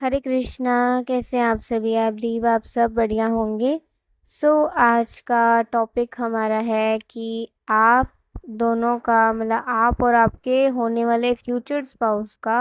हरे कृष्णा। कैसे हैं आप सभी? आई बिलीव आप सब बढ़िया होंगे। आज का टॉपिक हमारा है कि आप दोनों का मतलब आप और आपके होने वाले फ्यूचर स्पाउस का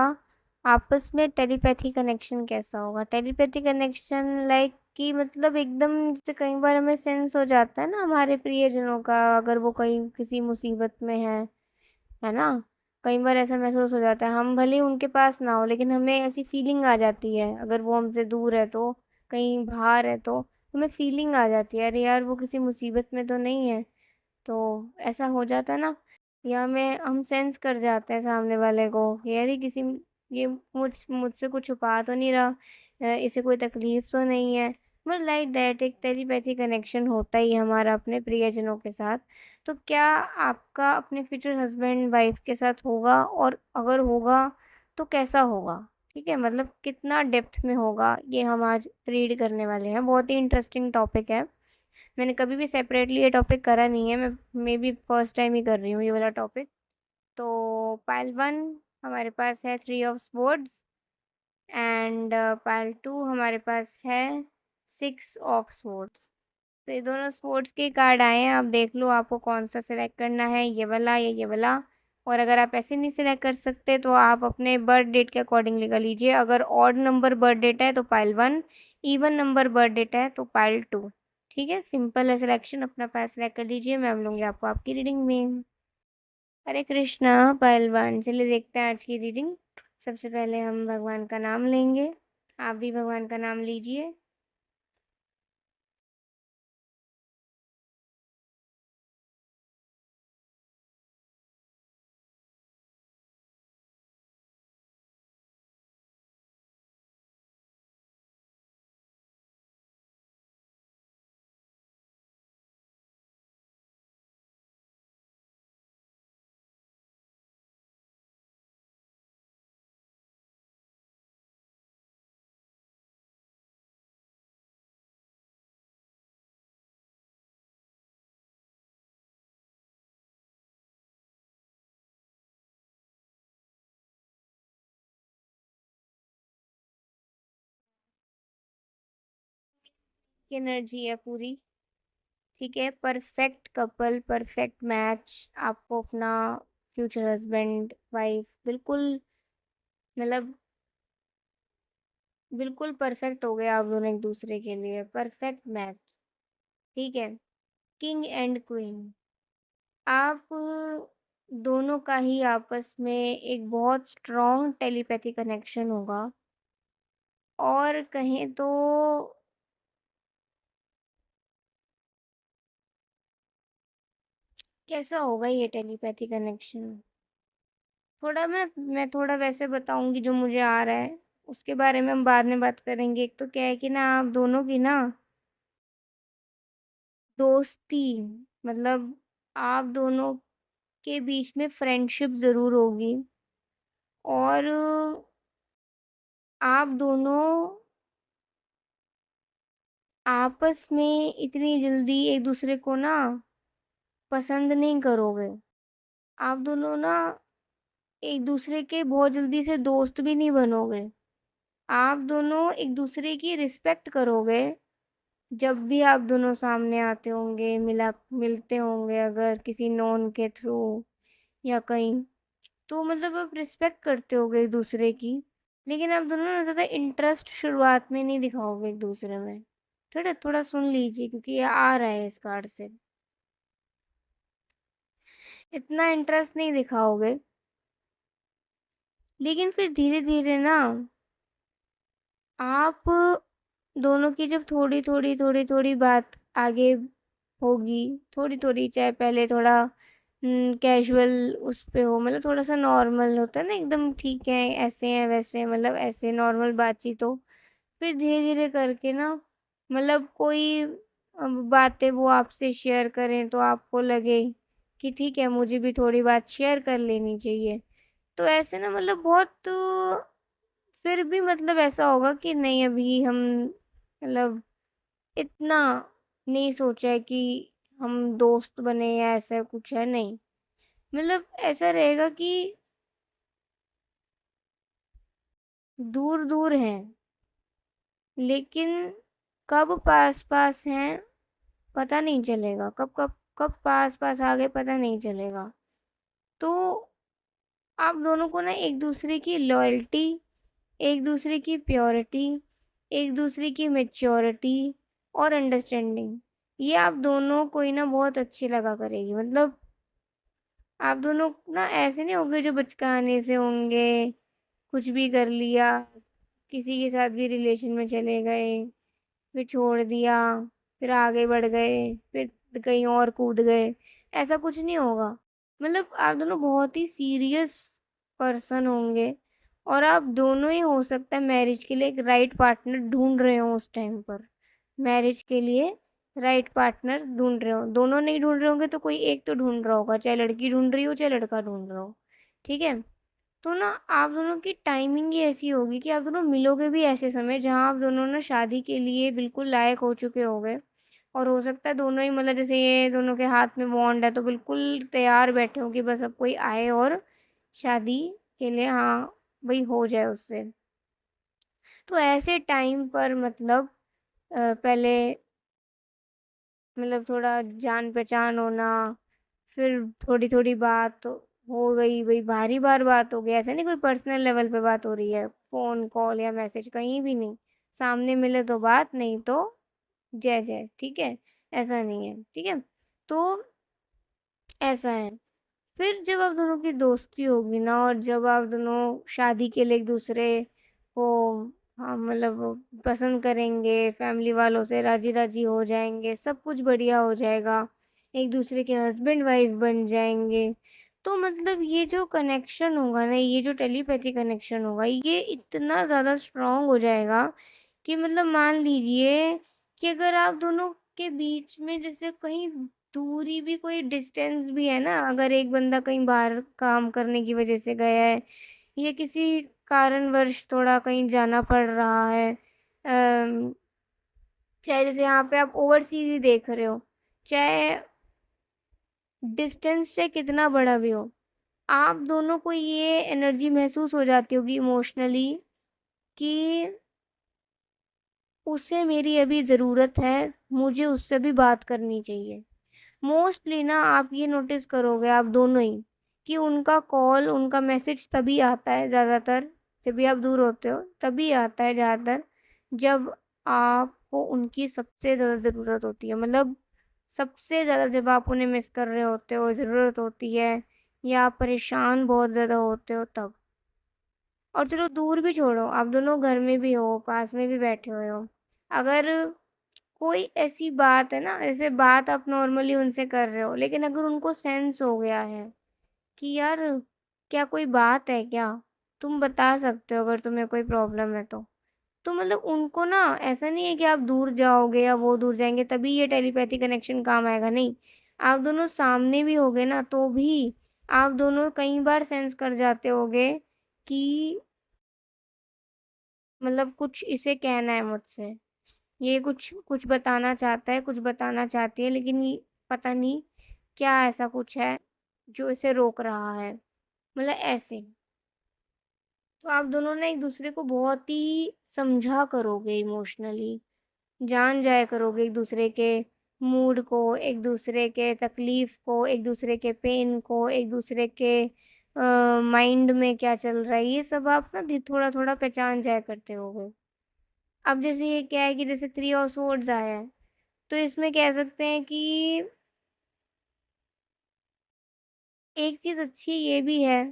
आपस में टेलीपैथी कनेक्शन कैसा होगा। टेलीपैथी कनेक्शन लाइक कि मतलब एकदम जैसे कई बार हमें सेंस हो जाता है ना हमारे प्रियजनों का, अगर वो कहीं किसी मुसीबत में है ना। कई बार ऐसा महसूस हो जाता है, हम भले ही उनके पास ना हो लेकिन हमें ऐसी फीलिंग आ जाती है, अगर वो हमसे दूर है तो, कहीं बाहर है तो हमें फीलिंग आ जाती है, अरे यार वो किसी मुसीबत में तो नहीं है। तो ऐसा हो जाता है ना, या हम सेंस कर जाते हैं सामने वाले को, यार ये किसी ये मुझसे कुछ छुपा तो नहीं रहा, इसे कोई तकलीफ तो नहीं है। मतलब लाइक दैट एक टेलीपैथी कनेक्शन होता ही है हमारा अपने प्रियजनों के साथ। तो क्या आपका अपने फ्यूचर हस्बैंड वाइफ के साथ होगा, और अगर होगा तो कैसा होगा? ठीक है, मतलब कितना डेप्थ में होगा, ये हम आज रीड करने वाले हैं। बहुत ही इंटरेस्टिंग टॉपिक है। मैंने कभी भी सेपरेटली ये टॉपिक करा नहीं है, मैं मे बी फर्स्ट टाइम ही कर रही हूँ ये वाला टॉपिक। तो पाइल वन हमारे पास है three of swords, and pile two हमारे पास है सिक्स ऑफ स्वर्ड्स। तो ये दोनों स्पोर्ट्स के कार्ड आए हैं, आप देख लो आपको कौन सा सिलेक्ट करना है, ये वाला या ये वाला। और अगर आप ऐसे नहीं सिलेक्ट कर सकते तो आप अपने बर्थ डेट के अकॉर्डिंग कर लीजिए। अगर ऑड नंबर बर्थ डेट है तो pile one, even number birth date है तो पाइल टू। ठीक है, सिंपल है सिलेक्शन, अपना पाइल सेलेक्ट कर लीजिए, मैं लूँगी आपको आपकी रीडिंग में। हरे कृष्णा। पाइल वन, चलिए देखते हैं आज की रीडिंग। सबसे पहले हम भगवान का नाम लेंगे, आप भी भगवान का नाम लीजिए। एनर्जी है पूरी। ठीक है, परफेक्ट कपल, परफेक्ट मैच। आपको अपना फ्यूचर हस्बैंड वाइफ बिल्कुल, मतलब बिल्कुल परफेक्ट हो गए आप दोनों एक दूसरे के लिए, परफेक्ट मैच। ठीक है, किंग एंड क्वीन, आप दोनों का ही आपस में एक बहुत स्ट्रॉन्ग टेलीपैथी कनेक्शन होगा। और कहें तो कैसा होगा ये टेलीपैथी कनेक्शन, थोड़ा मैं थोड़ा वैसे बताऊंगी जो मुझे आ रहा है, उसके बारे में हम बाद में बात करेंगे। एक तो क्या है कि ना आप दोनों की ना दोस्ती, मतलब आप दोनों के बीच में फ्रेंडशिप ज़रूर होगी। और आप दोनों आपस में इतनी जल्दी एक दूसरे को ना पसंद नहीं करोगे। आप दोनों ना एक दूसरे के बहुत जल्दी से दोस्त भी नहीं बनोगे। आप दोनों एक दूसरे की रिस्पेक्ट करोगे। जब भी आप दोनों सामने आते होंगे, मिलते होंगे अगर किसी नोन के थ्रू या कहीं, तो मतलब आप रिस्पेक्ट करते होगे एक दूसरे की। लेकिन आप दोनों ना ज़्यादा इंटरेस्ट शुरुआत में नहीं दिखाओगे एक दूसरे में। थोड़ा थोड़ा सुन लीजिए क्योंकि ये आ रहा है इस कार्ड से। इतना इंटरेस्ट नहीं दिखाओगे, लेकिन फिर धीरे धीरे ना आप दोनों की जब थोड़ी बात आगे होगी, थोड़ी थोड़ी, चाहे पहले थोड़ा कैजुअल उस पे हो, मतलब थोड़ा सा नॉर्मल होता है ना एकदम, ठीक है ऐसे हैं वैसे हैं, मतलब ऐसे नॉर्मल बातचीत हो। फिर धीरे धीरे करके ना, मतलब कोई बातें वो आपसे शेयर करें तो आपको लगे कि ठीक है मुझे भी थोड़ी बात शेयर कर लेनी चाहिए। तो ऐसे ना मतलब बहुत फिर भी मतलब ऐसा होगा कि नहीं अभी हम मतलब इतना नहीं सोचा है कि हम दोस्त बने या ऐसा कुछ है, नहीं। मतलब ऐसा रहेगा कि दूर दूर हैं, लेकिन कब पास-पास हैं पता नहीं चलेगा, कब कब कब पास-पास आ गए पता नहीं चलेगा। तो आप दोनों को ना एक-दूसरे की लॉयल्टी, एक-दूसरे की प्योरिटी, एक-दूसरे की मैच्योरिटी और अंडरस्टैंडिंग, ये आप दोनों को ही ना बहुत अच्छी लगा करेगी। मतलब आप दोनों ना ऐसे नहीं होंगे जो बचकाने से होंगे, कुछ भी कर लिया, किसी के साथ भी रिलेशन में चले गए, फिर छोड़ दिया, फिर आगे बढ़ गए, फिर कहीं और कूद गए, ऐसा कुछ नहीं होगा। मतलब आप दोनों बहुत ही सीरियस पर्सन होंगे और आप दोनों ही हो सकता है मैरिज के लिए एक राइट पार्टनर ढूँढ रहे हो उस टाइम पर। मैरिज के लिए राइट पार्टनर ढूँढ रहे हो। दोनों नहीं ढूँढ रहे होंगे तो कोई एक तो ढूँढ रहा होगा, चाहे लड़की ढूँढ रही हो, चाहे लड़का ढूँढ रहा हो। ठीक है? तो ना आप दोनों की टाइमिंग ही ऐसी होगी कि आप दोनों मिलोगे भी ऐसे समय जहाँ आप दोनों ना शादी के लिए बिल्कुल लायक हो चुके होंगे और हो सकता है दोनों ही मतलब जैसे ये दोनों के हाथ में बॉन्ड है तो बिल्कुल तैयार बैठे हो कि बस अब कोई आए और शादी के लिए हाँ भाई हो जाए उससे। तो ऐसे टाइम पर मतलब पहले मतलब थोड़ा जान पहचान होना, फिर थोड़ी थोड़ी बात हो गई, भाई भारी बार बात हो गई, ऐसा नहीं कोई पर्सनल लेवल पे बात हो रही है, फोन कॉल या मैसेज कहीं भी नहीं, सामने मिले तो बात, नहीं तो जय जय। ठीक है? ऐसा नहीं है। ठीक है? तो ऐसा है। फिर जब आप दोनों की दोस्ती होगी ना और जब आप दोनों शादी के लिए एक दूसरे को हाँ मतलब पसंद करेंगे, फैमिली वालों से राजी राजी हो जाएंगे, सब कुछ बढ़िया हो जाएगा, एक दूसरे के हस्बैंड वाइफ बन जाएंगे, तो मतलब ये जो कनेक्शन होगा ना, ये जो टेलीपैथी कनेक्शन होगा, ये इतना ज़्यादा स्ट्रांग हो जाएगा कि मतलब मान लीजिए कि अगर आप दोनों के बीच में जैसे कहीं दूरी भी कोई डिस्टेंस भी है ना, अगर एक बंदा कहीं बाहर काम करने की वजह से गया है या किसी कारणवश थोड़ा कहीं जाना पड़ रहा है, चाहे जैसे यहाँ पे आप ओवरसीज ही देख रहे हो, चाहे डिस्टेंस चाहे कितना बड़ा भी हो, आप दोनों को ये एनर्जी महसूस हो जाती होगी इमोशनली कि उसे मेरी अभी ज़रूरत है, मुझे उससे भी बात करनी चाहिए। मोस्टली ना आप ये नोटिस करोगे आप दोनों ही कि उनका कॉल, उनका मैसेज तभी आता है ज़्यादातर, जब भी आप दूर होते हो, तभी आता है ज़्यादातर जब आपको उनकी सबसे ज़्यादा ज़रूरत होती है। मतलब सबसे ज़्यादा जब आप उन्हें मिस कर रहे होते हो, ज़रूरत होती है या आप परेशान बहुत ज़्यादा होते हो तब। और चलो दूर भी छोड़ो, आप दोनों घर में भी हो, पास में भी बैठे हुए हो। अगर कोई ऐसी बात है ना, जैसे बात आप नॉर्मली उनसे कर रहे हो, लेकिन अगर उनको सेंस हो गया है कि यार क्या कोई बात है क्या? तुम बता सकते हो अगर तुम्हें कोई प्रॉब्लम है तो। तो मतलब उनको ना ऐसा नहीं है कि आप दूर जाओगे या वो दूर जाएँगे तभी ये टेलीपैथी कनेक्शन काम आएगा, नहीं। आप दोनों सामने भी होगे ना तो भी आप दोनों कई बार सेंस कर जाते होगे कि मतलब कुछ इसे कहना है मुझसे। ये कुछ कुछ बताना चाहता है, कुछ बताना चाहती है, लेकिन ये पता नहीं क्या ऐसा कुछ है जो इसे रोक रहा है। मतलब ऐसे। तो आप दोनों ना एक दूसरे को बहुत ही समझा करोगे इमोशनली, जान जाया करोगे एक दूसरे के मूड को, एक दूसरे के तकलीफ को, एक दूसरे के पेन को, एक दूसरे के माइंड में क्या चल रहा है, ये सब आप ना थोड़ा थोड़ा पहचान जाया करते होगे। अब जैसे ये क्या है कि जैसे थ्री ऑफ सोर्ड्स आया है, तो इसमें कह सकते हैं कि एक चीज़ अच्छी ये भी है,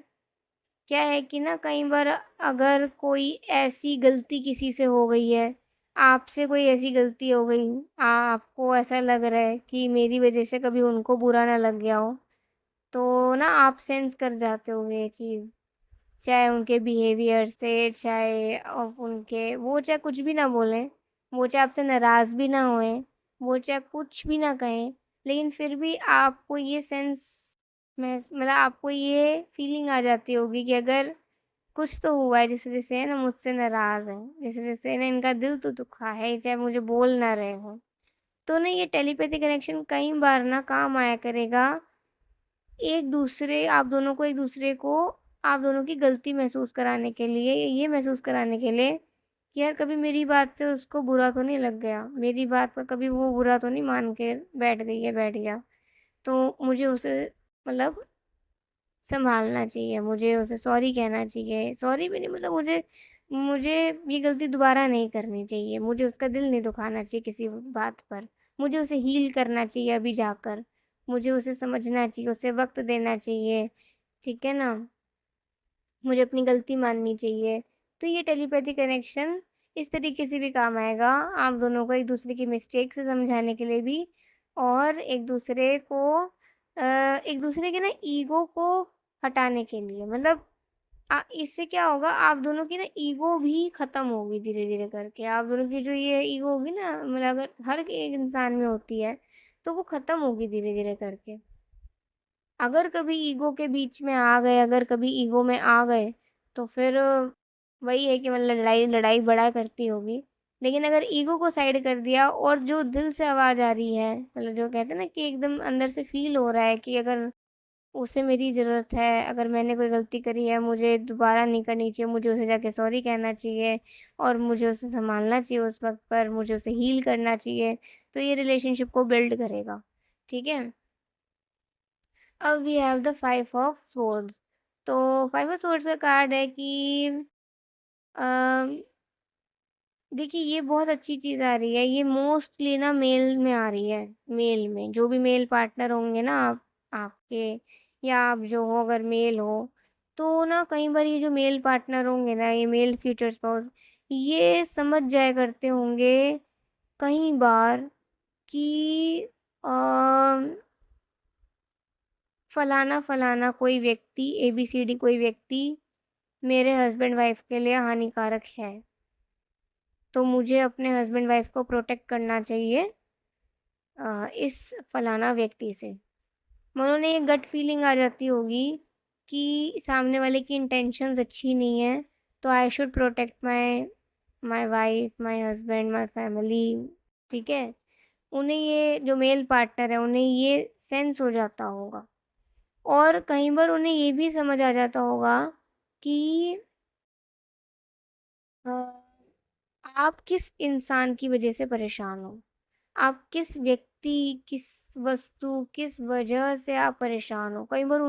क्या है कि ना कई बार अगर कोई ऐसी गलती किसी से हो गई है, आपसे कोई ऐसी गलती हो गई, आपको ऐसा लग रहा है कि मेरी वज़ह से कभी उनको बुरा ना लग गया हो, तो ना आप सेंस कर जाते होंगे ये चीज़। चाहे उनके बिहेवियर से, चाहे उनके वो चाहे कुछ भी ना बोलें, वो चाहे आपसे नाराज़ भी ना होएँ, वो चाहे कुछ भी ना कहें, लेकिन फिर भी आपको ये सेंस मतलब आपको ये फीलिंग आ जाती होगी कि अगर कुछ तो हुआ है जिस वज़ह से है ना मुझसे नाराज़ हैं, जिस वज़ह से ना इनका दिल तो दुखा है, चाहे मुझे बोल ना रहे हों। तो ना ये टेलीपैथी कनेक्शन कई बार ना काम आया करेगा, आप दोनों को एक-दूसरे को आप दोनों की गलती महसूस कराने के लिए, ये महसूस कराने के लिए कि यार कभी मेरी बात से उसको बुरा तो नहीं लग गया, मेरी बात का कभी वो बुरा तो नहीं मान के बैठ गई है, बैठ गया। तो मुझे उसे मतलब सँभालना चाहिए, मुझे उसे सॉरी कहना चाहिए। सॉरी भी नहीं, मतलब मुझे मुझे ये गलती दोबारा नहीं करनी चाहिए। मुझे उसका दिल नहीं दुखाना चाहिए किसी बात पर। मुझे उसे हील करना चाहिए अभी जाकर। मुझे उसे समझना चाहिए, उसे वक़्त देना चाहिए, ठीक है ना? मुझे अपनी गलती माननी चाहिए। तो ये टेलीपैथी कनेक्शन इस तरीके से भी काम आएगा, आप दोनों को एक-दूसरे की मिस्टेक से समझाने के लिए भी, और एक-दूसरे को एक-दूसरे के ना ईगो को हटाने के लिए। मतलब इससे क्या होगा, आप दोनों की ना ईगो भी खत्म होगी धीरे-धीरे करके। आप दोनों की जो ये ईगो होगी ना, मतलब अगर हर एक इंसान में होती है, तो वो खत्म होगी धीरे-धीरे करके। अगर कभी ईगो के बीच में आ गए, अगर कभी ईगो में आ गए, तो फिर वही है कि मतलब लड़ाई लड़ाई बड़ा करती होगी। लेकिन अगर ईगो को साइड कर दिया और जो दिल से आवाज़ आ रही है, मतलब जो कहते हैं ना कि एकदम अंदर से फ़ील हो रहा है कि अगर उसे मेरी ज़रूरत है, अगर मैंने कोई गलती करी है, मुझे दोबारा नहीं करनी चाहिए, मुझे उसे जाके सॉरी कहना चाहिए और मुझे उसे सँभालना चाहिए उस वक़्त पर, मुझे उसे हील करना चाहिए, तो ये रिलेशनशिप को बिल्ड करेगा। ठीक है? अब we have the 5 of swords. तो 5 ऑफ स्वॉर्ड्स का कार्ड है कि अ, देखिए ये बहुत अच्छी चीज़ आ रही है। ये मोस्टली ना मेल में आ रही है, मेल में। जो भी मेल पार्टनर होंगे ना आपके, या आप जो हो अगर मेल हो, तो ना कई बार ये जो मेल पार्टनर होंगे ना, ये मेल फ्यूचर स्पाउस, ये समझ जाया करते होंगे कई बार कि अ फलाना-फलाना कोई व्यक्ति, एबीसीडी कोई व्यक्ति मेरे हस्बैंड वाइफ के लिए हानिकारक है। तो मुझे अपने हस्बैंड वाइफ को प्रोटेक्ट करना चाहिए इस फलाना व्यक्ति से। मनो ने ये गट फीलिंग आ जाती होगी कि सामने वाले की इंटेंशंस अच्छी नहीं है, तो I should protect my my wife, my husband, my family, ठीक है? उन्हें ये जो मेल पार्टनर है, उन्हें ये सेंस हो जाता होगा। और कई बार उन्हें ये भी समझ आ जाता होगा कि अ, आप किस इंसान की वजह से परेशान हो। आप किस व्यक्ति, किस वस्तु, किस वजह से आप परेशान हो। कई बार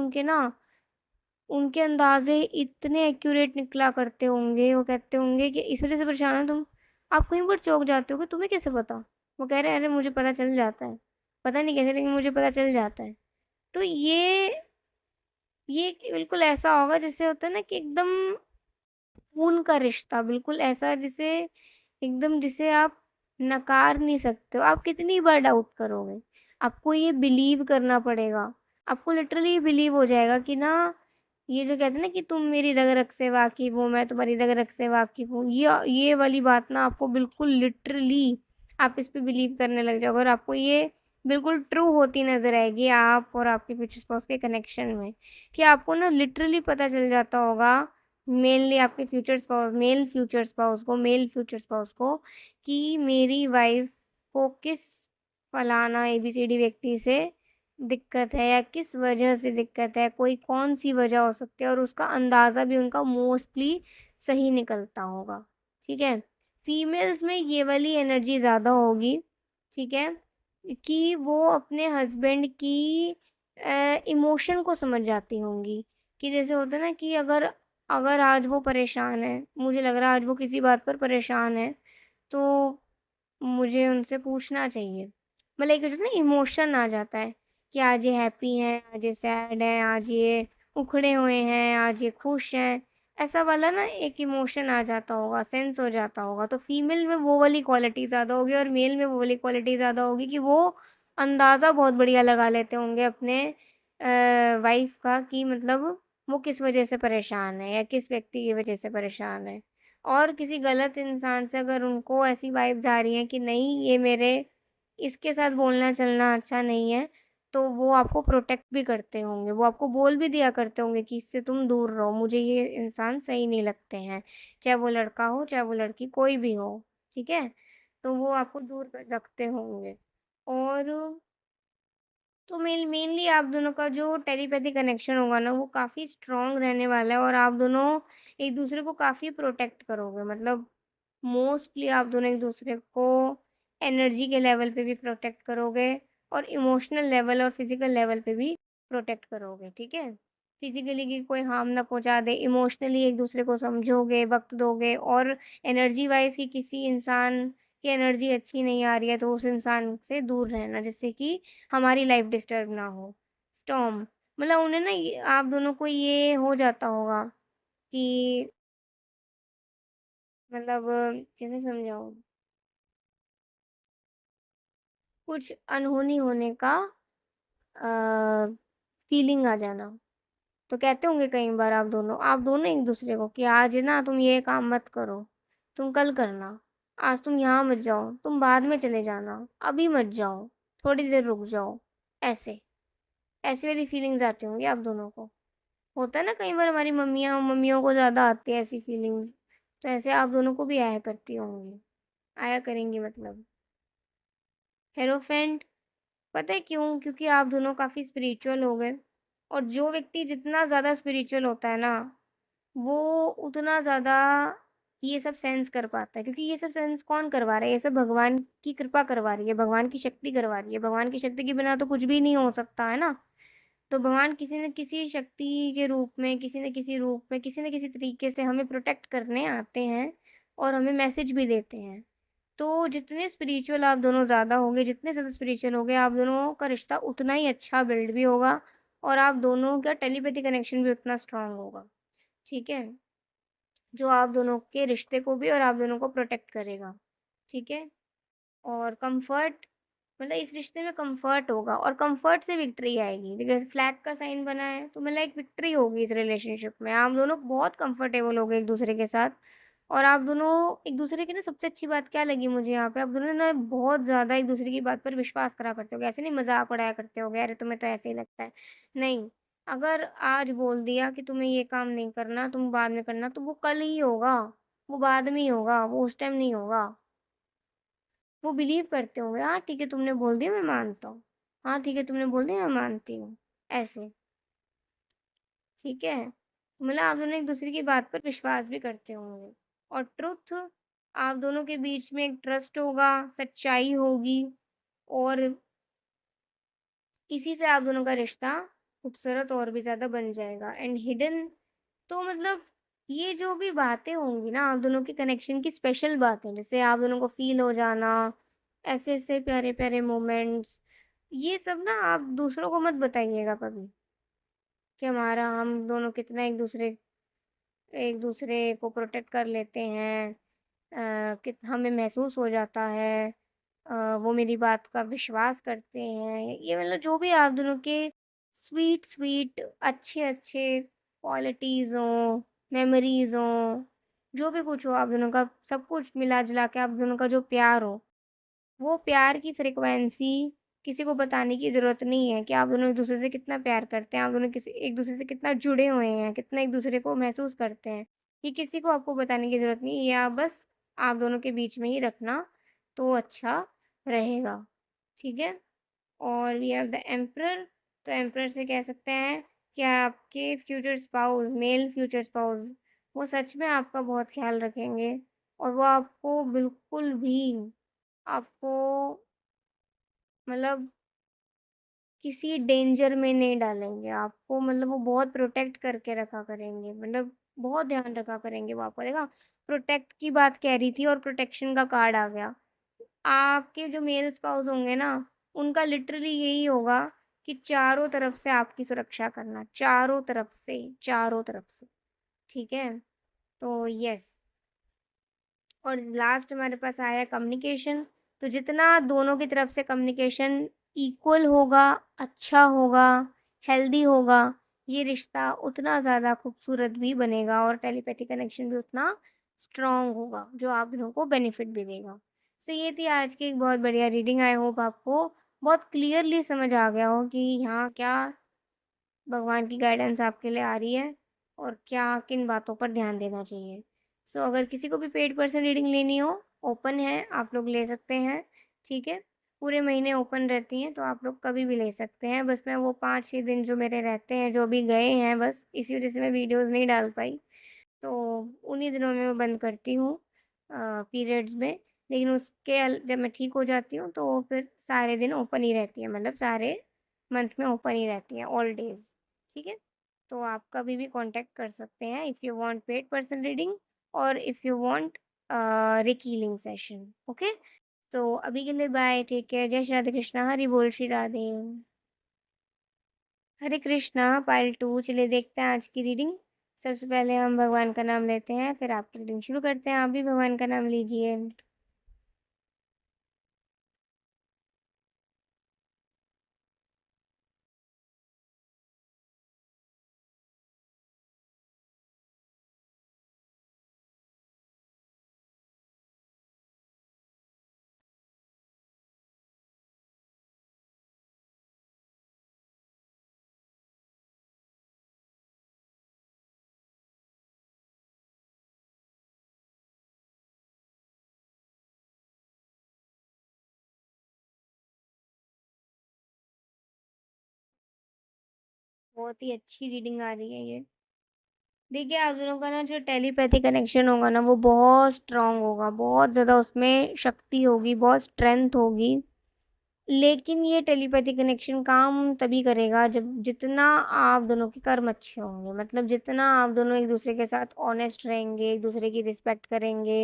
उनके अंदाज़े इतने एक्यूरेट निकला करते होंगे, वो कहते होंगे कि इस वजह से परेशान हो तुम। आप कई बार चौंक जाते हो कि तुम्हें कैसे पता? वो कह रहे हैं अरे मुझे पता चल जाता है। पता नहीं कैसे, लेकिन मुझे पता चल जाता है। तो ये बिल्कुल ऐसा होगा जैसे होता है ना कि एकदम खून का रिश्ता, बिल्कुल ऐसा जिसे एकदम जिसे आप नकार नहीं सकते हो। आप कितनी बार डाउट करोगे? आपको ये बिलीव करना पड़ेगा। आपको लिटरली बिलीव हो जाएगा कि ना, ये जो कहते हैं ना कि तुम मेरी रग-रग से वाकिफ़ हो, मैं तुम्हारी रग-रग से वाकिफ़ हूँ। ये वाली बात ना आपको बिल्कुल लिटरली आप इस पे बिलीव करने लग जाओगे और आपको ये बिल्कुल ट्रू होती नज़र आएगी आप और आपके फ्यूचर स्पाउस के कनेक्शन में। कि आपको ना लिटरली पता चल जाता होगा, मेनली आपके मेल फ्यूचर स्पाउस को कि मेरी वाइफ़ को किस फलाना एबीसीडी व्यक्ति से दिक्कत है या किस वजह से दिक्कत है, कोई कौन-सी वजह हो सकती है, और उसका अंदाज़ा भी उनका मोस्टली सही निकलता होगा, ठीक है? फीमेल्स में ये वाली एनर्जी ज़्यादा होगी, ठीक है? कि वो अपने हस्बैंड की इमोशन को समझ जाती होंगी, कि जैसे होता है ना कि अगर अगर आज वो परेशान है, मुझे लग रहा है आज वो किसी बात पर परेशान है, तो मुझे उनसे पूछना चाहिए। मतलब एक होता है ना इमोशन आ जाता है कि आज ये हैप्पी हैं, आज ये सैड हैं, आज ये उखड़े हुए हैं, आज ये खुश हैं। ऐसा वाला ना एक इमोशन आ जाता होगा, सेंस हो जाता होगा। तो फीमेल में वो वाली क्वालिटी ज़्यादा होगी और मेल में वो वाली क्वालिटी ज़्यादा होगी कि वो अंदाज़ा बहुत बढ़िया लगा लेते होंगे अपने वाइफ़ का कि मतलब वो किस वज़ह से परेशान है या किस व्यक्ति की वज़ह से परेशान है। और किसी गलत इंसान से अगर उनको ऐसी वाइब्स आ रही हैं कि नहीं ये मेरे इसके साथ बोलना चलना अच्छा नहीं है, तो वो आपको प्रोटेक्ट भी करते होंगे। वो आपको बोल भी दिया करते होंगे कि इससे तुम दूर रहो, मुझे ये इंसान सही नहीं लगते हैं। चाहे वो लड़का हो, चाहे वो लड़की, कोई भी हो, ठीक है? तो वो आपको दूर कर रखते होंगे। और तो मेनली आप दोनों का जो टेलीपैथी कनेक्शन होगा ना, वो काफ़ी स्ट्रॉन्ग रहने वाला है और आप दोनों एक-दूसरे को काफ़ी प्रोटेक्ट करोगे। मतलब मोस्टली आप दोनों एक-दूसरे को एनर्जी के लेवल पे भी प्रोटेक्ट करोगे और इमोशनल लेवल और फिज़िकल लेवल पे भी प्रोटेक्ट करोगे, ठीक है? फिज़िकली कि कोई हार्म ना पहुँचा दे, इमोशनली एक-दूसरे को समझोगे, वक़्त दोगे और एनर्जी वाइज़ कि किसी इंसान की एनर्जी अच्छी नहीं आ रही है, तो उस इंसान से दूर रहना, जिससे कि हमारी लाइफ़ डिस्टर्ब ना हो। स्टॉर्म मतलब उन्हें ना ये आप दोनों को ये हो जाता होगा कि मतलब कैसे समझाऊँ? कुछ अनहोनी होने का फीलिंग आ जाना। तो कहते होंगे कई बार आप दोनों एक-दूसरे को कि आज ना तुम ये काम मत करो, तुम कल करना। आज तुम यहाँ मत जाओ, तुम बाद में चले जाना, अभी मत जाओ, थोड़ी देर रुक जाओ। ऐसे, ऐसी वाली फीलिंग्स आती होंगी आप दोनों को। होता है ना कई बार हमारी मम्मियों को ज़्यादा आती है ऐसी फीलिंग्स, तो ऐसे आप दोनों को भी आया करती होंगी, आया करेंगी मतलब। हेरोफेंट पता है क्यों? क्योंकि आप दोनों काफ़ी स्पिरिचुअल हो गए और जो व्यक्ति जितना ज़्यादा स्पिरिचुअल होता है ना, वो उतना ज़्यादा ये सब सेंस कर पाता है क्योंकि ये सब सेंस कौन करवा रहा है? ये सब भगवान की कृपा करवा रही है, भगवान की शक्ति करवा रही है। भगवान की शक्ति के बिना तो कुछ भी नहीं हो सकता, है ना? तो भगवान किसी न किसी शक्ति के रूप में, किसी न किसी रूप में, किसी न किसी तरीके से हमें प्रोटेक्ट करने आते हैं और हमें मैसेज भी देते हैं। तो जितने स्पिरिचुअल आप दोनों ज़्यादा होंगे, जितने ज़्यादा स्पिरिचुअल होंगे, आप दोनों का रिश्ता उतना ही अच्छा बिल्ड भी होगा और आप दोनों का टेलीपैथी कनेक्शन भी उतना स्ट्रॉन्ग होगा, ठीक है? जो आप दोनों के रिश्ते को भी और आप दोनों को प्रोटेक्ट करेगा, ठीक है? और कम्फर्ट मतलब इस रिश्ते में कम्फर्ट होगा और कम्फर्ट से विक्ट्री आएगी। देखिए फ्लैग का साइन बना है, तो मतलब एक विक्ट्री होगी इस रिलेशनशिप में। आप दोनों बहुत कम्फर्टेबल हो गए एक-दूसरे के साथ और आप दोनों एक-दूसरे की ना सबसे अच्छी बात क्या लगी मुझे यहाँ पे, आप दोनों ना बहुत ज़्यादा एक-दूसरे की बात पर विश्वास करा करते होगे। ऐसे नहीं मज़ाक उड़ाया करते होगे, "अरे! तुम्हें तो ऐसे ही लगता है।" नहीं, अगर आज बोल दिया कि तुम्हें ये काम नहीं करना, तुम बाद में करना, तो वो कल ही होगा, वो बाद में ही होगा, वो उस टाइम नहीं होगा। वो बिलीव करते होंगे, हाँ ठीक है तुमने बोल दिया मैं मानता हूँ। हाँ ठीक है तुमने बोल दिया मैं मानती हूँ। ऐसे, ठीक है? मतलब आप दोनों एक-दूसरे की बात पर विश्वास भी करते होंगे। और ट्रुथ आप दोनों के बीच में एक ट्रस्ट होगा, सच्चाई होगी और इसी से आप दोनों का रिश्ता खूबसूरत और भी ज़्यादा बन जाएगा। एंड हिडन तो मतलब ये जो भी बातें होंगी ना आप दोनों के कनेक्शन की स्पेशल बातें, जैसे आप दोनों को फ़ील हो जाना, ऐसे-ऐसे प्यारे-प्यारे मोमेंट्स, ये सब ना आप दूसरों को मत बताइएगा कभी कि हमारा हम दोनों कितना एक-दूसरे को प्रोटेक्ट कर लेते हैं। कित हमें महसूस हो जाता है। वो मेरी बात का विश्वास करते हैं। ये मतलब जो भी आप दोनों के स्वीट-स्वीट अच्छे-अच्छे क्वालिटीज़ हों, मेमोरीज़ हों, जो भी कुछ हो आप दोनों का सब कुछ मिला-जुला के आप दोनों का जो प्यार हो वो प्यार की फ्रीक्वेंसी किसी को बताने की ज़रूरत नहीं है कि आप दोनों एक-दूसरे से कितना प्यार करते हैं, आप दोनों किसी एक-दूसरे से कितना जुड़े हुए हैं, कितना एक-दूसरे को महसूस करते हैं। ये किसी को आपको बताने की ज़रूरत नहीं है, ये आप बस आप दोनों के बीच में ही रखना, तो अच्छा रहेगा, ठीक है? और वी हैव द एम्परर, तो एम्परर से कह सकते हैं कि आपके future spouse, male future spouse, वो सच में आपका बहुत ख़्याल रखेंगे और वो आपको बिल्कुल भी आपको मतलब किसी डेंजर में नहीं डालेंगे आपको मतलब वो बहुत प्रोटेक्ट करके रखा करेंगे मतलब बहुत ध्यान रखा करेंगे वो आपका देखा प्रोटेक्ट की बात कह रही थी और प्रोटेक्शन का कार्ड आ गया आपके जो मेल स्पाउस होंगे ना उनका लिटरली यही होगा कि चारों तरफ से आपकी सुरक्षा करना चारों तरफ से ठीक है तो यस और लास्ट हमारे पास आया कम्युनिकेशन, तो जितना दोनों की तरफ से कम्युनिकेशन इक्वल होगा, अच्छा होगा, हेल्दी होगा, ये रिश्ता उतना ज़्यादा खूबसूरत भी बनेगा और टेलीपैथी कनेक्शन भी उतना स्ट्रॉन्ग होगा, जो आप दोनों को बेनिफिट भी देगा। सो ये थी आज की एक बहुत बढ़िया रीडिंग आई होप आपको बहुत क्लियरली समझ आ गया हो कि यहाँ क्या भगवान की गाइडेंस आपके लिए आ रही है और क्या किन बातों पर ध्यान देना चाहिए। सो अगर किसी को भी पेड पर्सन रीडिंग लेनी हो, ओपन है, आप लोग ले सकते हैं, ठीक है? पूरे महीने ओपन रहती हैं, तो आप लोग कभी भी ले सकते हैं। बस मैं वो 5-6 दिन जो मेरे रहते हैं, जो अभी गए हैं बस, इसी वज़ह से मैं वीडियोज़ नहीं डाल पाई। तो उन्हीं दिनों में मैं बंद करती हूँ। पीरियड्स में, लेकिन जब मैं ठीक हो जाती हूँ तो वो फिर सारे दिन ओपन ही रहती है, मतलब सारे मंथ में ओपन ही रहती है, ऑल डेज़। ठीक है? तो आप कभी भी कॉन्टैक्ट कर सकते हैं if you want paid personal reading और if you want Reiki healing session. Okay? So अभी के लिए बाय, टेक केयर, जय श्री राधे कृष्णा, हरि बोल, श्री राधे। हरे कृष्णा, पार्ट 2 चलिए देखते हैं आज की रीडिंग। सबसे पहले हम भगवान का नाम लेते हैं, फिर आपकी रीडिंग शुरू करते हैं। आप भी भगवान का नाम लीजिए। बहुत ही अच्छी रीडिंग आ रही है ये। देखिए, आप दोनों का ना जो टेलीपैथी कनेक्शन होगा ना, वो बहुत स्ट्रॉन्ग होगा, बहुत ज़्यादा उसमें शक्ति होगी, बहुत स्ट्रेंथ होगी। लेकिन ये टेलीपैथी कनेक्शन काम तभी करेगा जब जितना आप दोनों के कर्म अच्छे होंगे, मतलब जितना आप दोनों एक दूसरे के साथ ऑनेस्ट रहेंगे, एक दूसरे की रिस्पेक्ट करेंगे,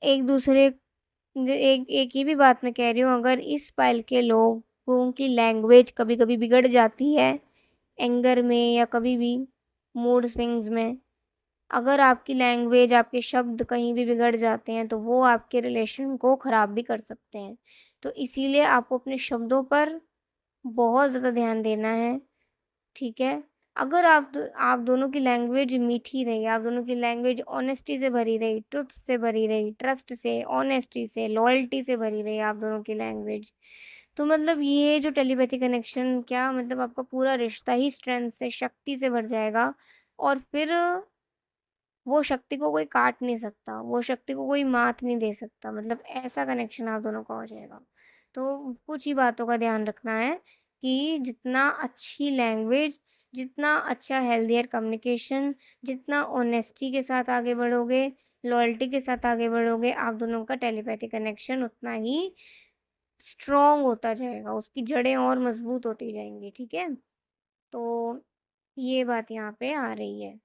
एक दूसरे एक एक ही भी बात मैं कह रही हूँ, अगर इस पाइल के लोगों की लैंग्वेज कभी-कभी बिगड़ जाती है, एंगर में या कभी भी मूड स्विंग्स में, अगर आपकी लैंग्वेज, आपके शब्द कहीं भी बिगड़ जाते हैं, तो वो आपके रिलेशन को ख़राब भी कर सकते हैं। तो इसीलिए आपको अपने शब्दों पर बहुत ज़्यादा ध्यान देना है, ठीक है? अगर आप दोनों की लैंग्वेज मीठी रही, आप दोनों की लैंग्वेज ऑनेस्टी से भरी रही, ट्रुथ से भरी रही, ट्रस्ट से, ऑनेस्टी से, लॉयल्टी से भरी रही आप दोनों की लैंग्वेज, तो मतलब ये जो टेलीपैथी कनेक्शन क्या मतलब आपका पूरा रिश्ता ही स्ट्रेंथ से, शक्ति से भर जाएगा और फिर वो शक्ति को कोई काट नहीं सकता, वो शक्ति को कोई मात नहीं दे सकता, मतलब ऐसा कनेक्शन आप दोनों का हो जाएगा। तो कुछ ही बातों का ध्यान रखना है कि जितना अच्छी लैंग्वेज, जितना अच्छा हेल्थियर कम्युनिकेशन, जितना ऑनेस्टी के साथ आगे बढ़ोगे, लॉयल्टी के साथ आगे बढ़ोगे, आप दोनों का टेलीपैथी कनेक्शन उतना ही स्ट्रॉन्ग होता जाएगा, उसकी जड़ें और मज़बूत होती जाएँगी, ठीक है? तो ये बात यहाँ पे आ रही है।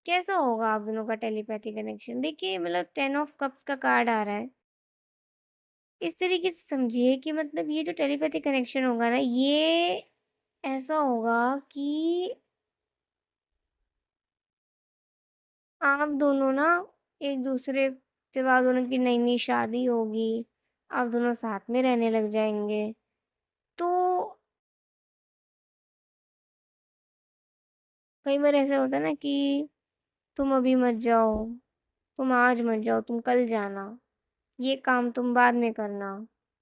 कैसा होगा आप दोनों का टेलीपैथी कनेक्शन? देखिए मतलब 10 ऑफ कप्स का कार्ड आ रहा है। इस तरीके से समझिए कि मतलब ये जो टेलीपैथी कनेक्शन होगा ना, ये ऐसा होगा कि आप दोनों ना एक-दूसरे जब आप दोनों की नई-नई शादी होगी, आप दोनों साथ में रहने लग जाएँगे, तो कई बार ऐसा होता है ना कि तुम अभी मत जाओ, तुम आज मत जाओ, तुम कल जाना। ये काम तुम बाद में करना,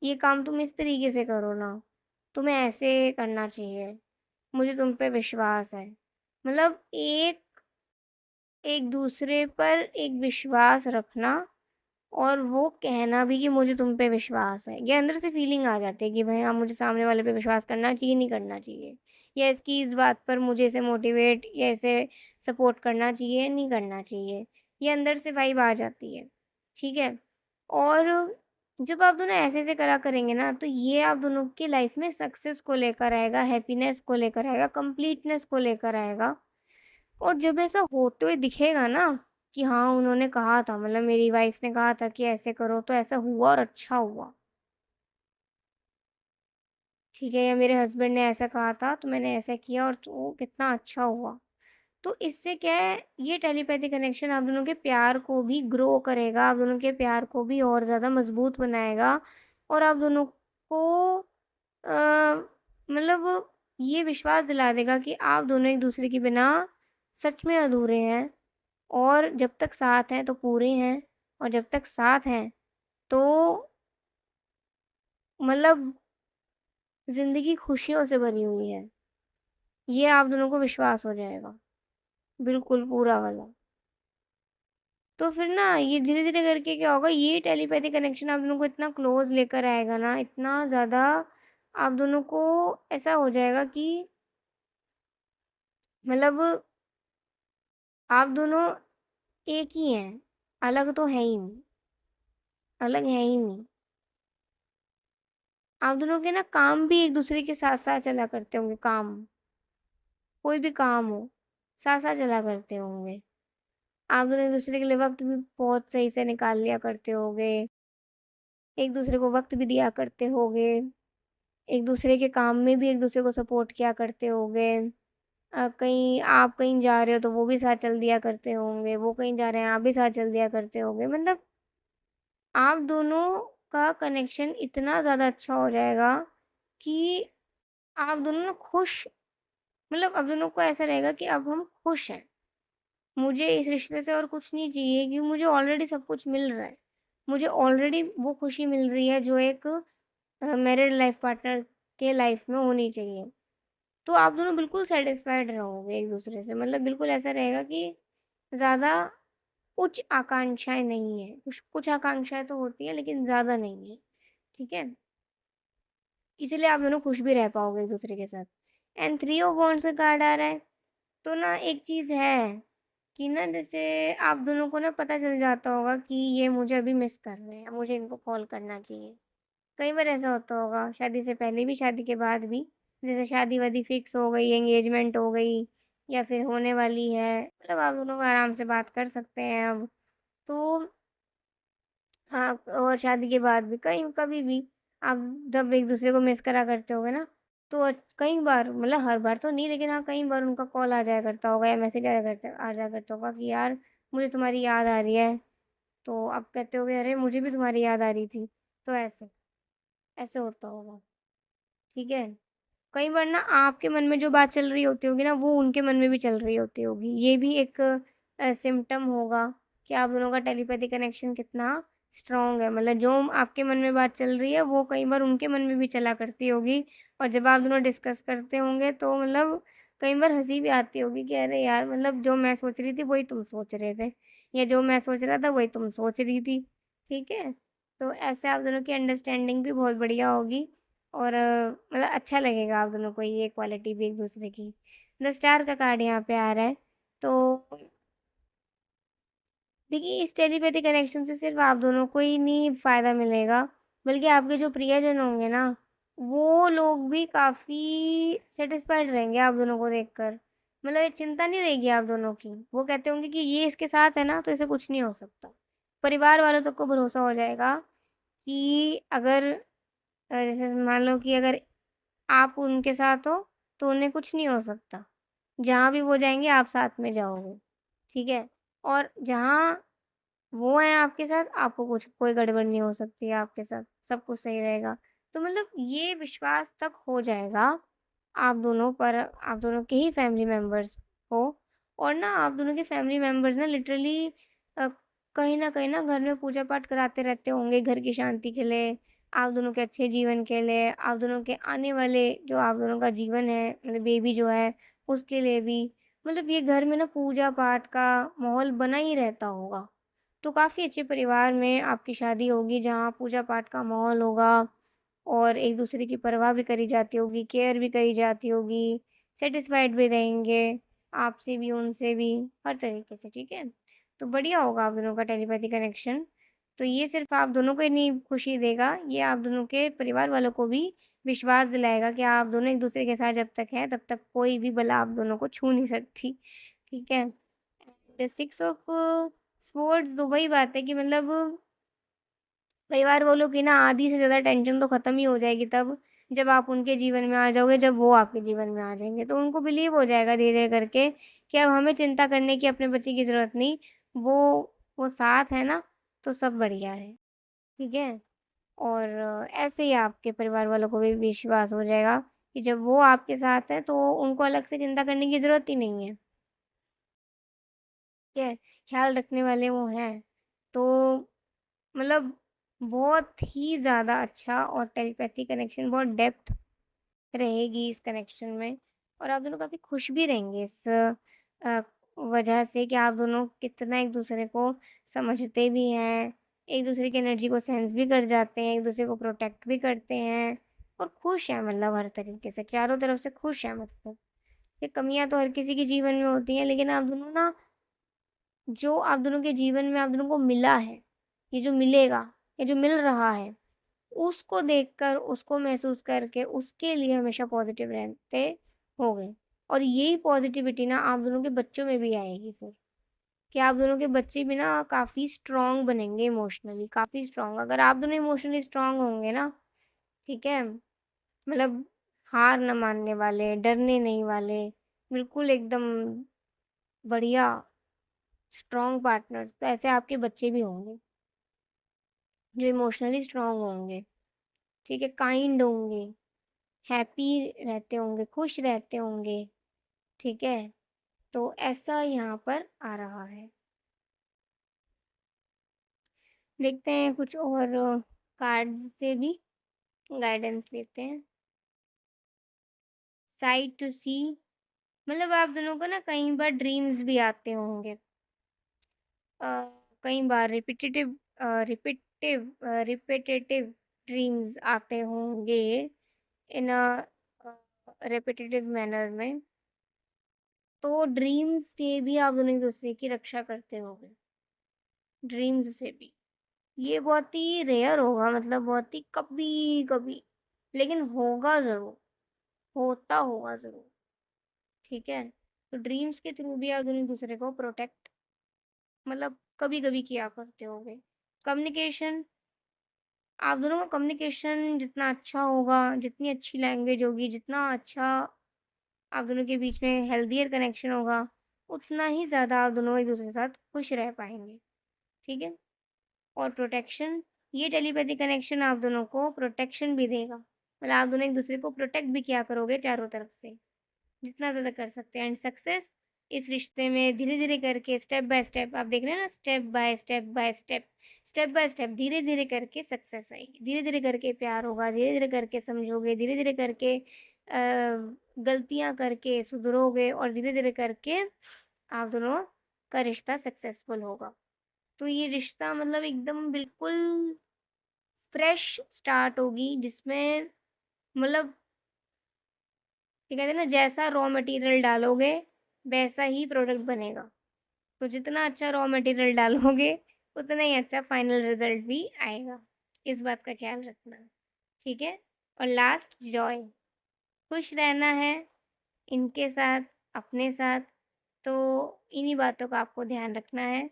ये काम तुम इस तरीके से करो ना, तुम्हें ऐसे करना चाहिए, मुझे तुम पे विश्वास है। मतलब एक दूसरे पर एक विश्वास रखना और वो कहना भी कि मुझे तुम पे विश्वास है। ये अंदर से फीलिंग आ जाती है कि भाई हाँ, मुझे सामने वाले पे विश्वास करना चाहिए, नहीं करना चाहिए। या इसकी इस बात पर मुझे इसे मोटिवेट या इसे सपोर्ट करना चाहिए, नहीं करना चाहिए। ये अंदर से वाइब आ जाती है, ठीक है? और जब आप दोनों ऐसे-ऐसे करा करेंगे ना, तो ये आप दोनों की लाइफ में सक्सेस को लेकर आएगा, हैप्पीनेस को लेकर आएगा, कंप्लीटनेस को लेकर आएगा। और जब ऐसा होते हुए दिखेगा ना कि हाँ, उन्होंने कहा था मतलब मेरी वाइफ़ ने कहा था कि ऐसे करो तो ऐसा हुआ और अच्छा हुआ, ठीक है? या मेरे हस्बैंड ने ऐसा कहा था तो मैंने ऐसा किया और तो कितना अच्छा हुआ। तो इससे क्या है, ये टेलीपैथी कनेक्शन आप दोनों के प्यार को भी ग्रो करेगा, आप दोनों के प्यार को भी और ज़्यादा मज़बूत बनाएगा और आप दोनों को मतलब ये विश्वास दिला देगा कि आप दोनों एक-दूसरे के बिना सच में अधूरे हैं और जब तक साथ हैं तो पूरे हैं और जब तक साथ हैं तो मतलब ज़िंदगी खुशियों से भरी हुई है। ये आप दोनों को विश्वास हो जाएगा, बिल्कुल पूरा वाला। तो फिर ना ये धीरे-धीरे करके क्या होगा, ये टेलीपैथी कनेक्शन आप दोनों को इतना क्लोज़ लेकर आएगा ना, इतना ज़्यादा आप दोनों को ऐसा हो जाएगा कि मतलब आप दोनों एक ही हैं। अलग तो है ही नहीं, अलग है ही नहीं। आप दोनों के ना काम भी एक दूसरे के साथ साथ चला करते होंगे, काम, कोई भी काम हो साथ साथ चला करते होंगे। आप दोनों एक दूसरे के लिए वक्त भी बहुत सही से निकाल लिया करते होगे, एक दूसरे को वक्त भी दिया करते होगे, एक दूसरे के काम में भी एक दूसरे को सपोर्ट किया करते होगे। कहीं आप कहीं जा रहे हो तो वो भी साथ चल दिया करते होंगे, वो कहीं जा रहे हैं आप भी साथ चल दिया करते होंगे। मतलब आप दोनों का कनेक्शन इतना ज़्यादा अच्छा हो जाएगा कि आप दोनों ना खुश, मतलब आप दोनों को ऐसा रहेगा कि अब हम खुश हैं। मुझे इस रिश्ते से और कुछ नहीं चाहिए क्योंकि मुझे ऑलरेडी सब कुछ मिल रहा है। मुझे ऑलरेडी वो खुशी मिल रही है जो एक मैरिड लाइफ पार्टनर के लाइफ में होनी चाहिए। तो आप दोनों बिल्कुल सैटिस्फाइड रहोगे एक-दूसरे से, मतलब बिल्कुल ऐसा रहेगा कि ज़्यादा उच्च आकांक्षाएँ नहीं है। कुछ कुछ आकांक्षाएँ तो होती हैं लेकिन ज़्यादा नहीं है, ठीक है? इसीलिए आप दोनों खुश भी रह पाओगे एक-दूसरे के साथ। एंड थ्री ऑफ वांड्स का कार्ड आ रहा है, तो ना एक चीज़ है कि ना जैसे आप दोनों को ना पता चल जाता होगा कि ये मुझे अभी मिस कर रहे हैं, मुझे इनको कॉल करना चाहिए। कई बार ऐसा होता होगा, शादी से पहले भी, शादी के बाद भी। जैसे शादी-वादी फिक्स हो गई, एंगेजमेंट हो गई या फिर होने वाली है, मतलब आप दोनों को आराम से बात कर सकते हैं अब। तो हाँ, और शादी के बाद भी कहीं कभी भी आप जब एक-दूसरे को मिस करा करते होगे ना, तो कई बार, मतलब हर बार तो नहीं, लेकिन हाँ, कई बार उनका कॉल आ जाया करता होगा या मैसेज आ जाया करता होगा कि यार मुझे तुम्हारी याद आ रही है। तो आप कहते होगे अरे मुझे भी तुम्हारी याद आ रही थी। तो ऐसे, ऐसे होता होगा, ठीक है? कई बार ना आपके मन में जो बात चल रही होती होगी ना, वो उनके मन में भी चल रही होती होगी। ये भी एक सिम्पटम होगा कि आप दोनों का टेलीपैथी कनेक्शन कितना स्ट्रॉन्ग है। मतलब जो आपके मन में बात चल रही है, वो कई बार उनके मन में भी चला करती होगी और जब आप दोनों डिस्कस करते होंगे तो मतलब कई बार हँसी भी आती होगी कि अरे यार, मतलब जो मैं सोच रही थी वही तुम सोच रहे थे, या जो मैं सोच रहा था वही तुम सोच रही थी। ठीक है? तो ऐसे आप दोनों की अंडरस्टैंडिंग भी बहुत बढ़िया होगी और मतलब अच्छा लगेगा आप दोनों को ये क्वालिटी भी एक-दूसरे की। द स्टार का कार्ड यहाँ पे आ रहा है, तो देखिए इस टेलीपैथी कनेक्शन से सिर्फ़ आप दोनों को ही नहीं फ़ायदा मिलेगा, बल्कि आपके जो प्रियजन होंगे ना, वो लोग भी काफ़ी सैटिस्फाइड रहेंगे आप दोनों को देखकर। मतलब एक चिंता नहीं रहेगी आप दोनों की। वो कहते होंगे कि ये इसके साथ है ना, तो इसे कुछ नहीं हो सकता। परिवार वालों तक को भरोसा हो जाएगा कि अगर जैसे मान लो कि अगर आप उनके साथ हो, तो उन्हें कुछ नहीं हो सकता। जहाँ भी वो जाएँगे आप साथ में जाओगे, ठीक है? और जहाँ वो हैं आपके साथ, आपको कुछ कोई गड़बड़ नहीं हो सकती है आपके साथ, सब कुछ सही रहेगा। तो मतलब ये विश्वास तक हो जाएगा आप दोनों पर, आप दोनों के ही फैमिली मेंबर्स को, और ना आप दोनों के फैमिली मेंबर्स ना लिटरली अ, कहीं न कहीं ना घर में पूजा-पाठ कराते रहते होंगे घर की शांति के लिए, आप दोनों के अच्छे जीवन के लिए, आप दोनों के आने वाले जो आप दोनों का जीवन है, मतलब बेबी जो है, उसके लिए भी। मतलब ये घर में ना पूजा-पाठ का माहौल बना ही रहता होगा। तो काफ़ी अच्छे परिवार में आपकी शादी होगी जहाँ पूजा-पाठ का माहौल होगा और एक-दूसरे की परवाह भी करी जाती होगी, केयर भी करी जाती होगी, सैटिस्फाइड भी रहेंगे, आपसे भी, उनसे भी, हर तरीके से, ठीक है? तो बढ़िया होगा आप दोनों का टेलीपैथी कनेक्शन। तो ये सिर्फ़ आप दोनों को ही नहीं खुशी देगा, ये आप दोनों के परिवार वालों को भी विश्वास दिलाएगा कि आप दोनों एक-दूसरे के साथ जब तक हैं, तब तक कोई भी बला आप दोनों को छू नहीं सकती, ठीक है? द सिक्स ऑफ स्वर्ड्स तो वही बात है कि मतलब परिवार वालों की ना आधी से ज़्यादा टेंशन तो खत्म ही हो जाएगी तब, जब आप उनके जीवन में आ जाओगे, जब वो आपके जीवन में आ जाएँगे। तो उनको बिलीव हो जाएगा धीरे-धीरे करके कि अब हमें चिंता करने की अपने बच्चे की ज़रूरत नहीं, वो साथ है ना, तो सब बढ़िया है, ठीक है? और ऐसे ही आपके परिवार वालों को भी विश्वास हो जाएगा कि जब वो आपके साथ हैं, तो उनको अलग से चिंता करने की ज़रूरत ही नहीं है। ठीक है? ख़्याल रखने वाले वो हैं। तो मतलब बहुत ही ज़्यादा अच्छा और टेलीपैथी कनेक्शन बहुत डेप्थ रहेगी इस कनेक्शन में और आप दोनों काफ़ी खुश भी रहेंगे इस वजह से कि आप दोनों कितना एक-दूसरे को समझते भी हैं, एक-दूसरे की एनर्जी को सेंस भी कर जाते हैं, एक-दूसरे को प्रोटेक्ट भी करते हैं और खुश हैं, मतलब हर तरीके से, चारों तरफ से खुश हैं मतलब। ये कमियाँ तो हर किसी के जीवन में होती हैं, लेकिन आप दोनों ना जो आप दोनों के जीवन में आप दोनों को मिला है, ये जो मिलेगा, ये जो मिल रहा है, उसको देखकर, उसको महसूस करके, उसके लिए हमेशा पॉज़िटिव रहते होगे। और यही पॉज़िटिविटी ना आप दोनों के बच्चों में भी आएगी फिर, कि आप दोनों के बच्चे भी ना काफ़ी स्ट्रॉन्ग बनेंगे इमोशनली, काफ़ी स्ट्रॉन्ग। अगर आप दोनों इमोशनली स्ट्रॉन्ग होंगे ना, ठीक है? मतलब हार ना मानने वाले, डरने नहीं वाले, बिल्कुल एकदम बढ़िया स्ट्रॉन्ग पार्टनर्स, तो ऐसे आपके बच्चे भी होंगे, जो इमोशनली स्ट्रॉन्ग होंगे, ठीक है? काइंड होंगे, हैप्पी रहते होंगे, खुश रहते होंगे, ठीक है? तो ऐसा यहाँ पर आ रहा है। देखते हैं कुछ और कार्ड्स से भी गाइडेंस लेते हैं। साइड टू सी, मतलब आप दोनों को ना कई बार ड्रीम्स भी आते होंगे। अ, कई बार रिपिटेटिव ड्रीम्स आते होंगे इन रिपिटेटिव मैनर में। तो ड्रीम्स से भी आप दोनों एक दूसरे की रक्षा करते होंगे, ड्रीम्स से भी। ये बहुत ही रेयर होगा, मतलब बहुत ही कभी कभी, लेकिन होगा जरूर, होता होगा जरूर, ठीक है? तो ड्रीम्स के थ्रू भी आप दोनों एक दूसरे को प्रोटेक्ट, मतलब कभी कभी किया करते होंगे। कम्युनिकेशन, आप दोनों का कम्युनिकेशन जितना अच्छा होगा, जितनी अच्छी लैंग्वेज होगी, जितना अच्छा आप दोनों के बीच में हेल्दियर कनेक्शन होगा, उतना ही ज़्यादा आप दोनों एक दूसरे के साथ खुश रह पाएंगे, ठीक है? और प्रोटेक्शन, ये टेलीपैथी कनेक्शन आप दोनों को प्रोटेक्शन भी देगा, मतलब आप दोनों एक दूसरे को प्रोटेक्ट भी किया करोगे चारों तरफ से, जितना ज़्यादा कर सकते हैं। एंड सक्सेस, इस रिश्ते में धीरे धीरे करके, स्टेप बाय स्टेप, आप देख रहे हैं ना, step by step by step, step by step, धीरे धीरे करके सक्सेस आएगी, धीरे धीरे करके प्यार होगा, धीरे धीरे करके समझोगे, धीरे धीरे करके गलतियां करके सुधरोगे, और धीरे धीरे करके आप दोनों का रिश्ता सक्सेसफुल होगा। तो ये रिश्ता मतलब एकदम बिल्कुल फ्रेश स्टार्ट होगी, जिसमें मतलब ये कहते हैं ना, जैसा रॉ मटेरियल डालोगे वैसा ही प्रोडक्ट बनेगा। तो जितना अच्छा रॉ मटेरियल डालोगे उतना ही अच्छा फाइनल रिजल्ट भी आएगा। इस बात का ख्याल रखना, ठीक है? और लास्ट, जॉय, खुश रहना है इनके साथ, अपने साथ, तो इन्हीं बातों का आपको ध्यान रखना है।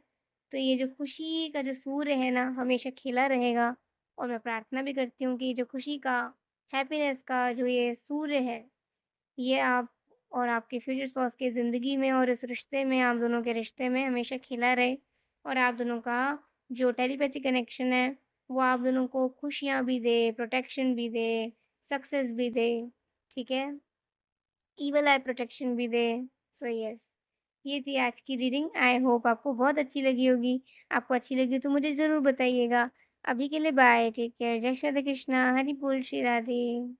तो ये जो खुशी का जो सूर्य है ना, हमेशा खिला रहेगा। और मैं प्रार्थना भी करती हूँ कि जो खुशी का, हैप्पीनेस का जो ये सूर्य है, ये आप और आपके फ्यूचर स्पाउस की ज़िंदगी में और इस रिश्ते में, आप दोनों के रिश्ते में हमेशा खिला रहे। और आप दोनों का जो टेलीपैथी कनेक्शन है, वो आप दोनों को खुशियाँ भी दे, प्रोटेक्शन भी दे, सक्सेस भी दे, ठीक है? ईवल आई प्रोटेक्शन भी दे। सो यस, ये थी आज की रीडिंग। आई होप आपको बहुत अच्छी लगी होगी। आपको अच्छी लगी तो मुझे ज़रूर बताइएगा। अभी के लिए बाय, टेक केयर, जय श्री कृष्णा, हरि बोल, श्री राधे।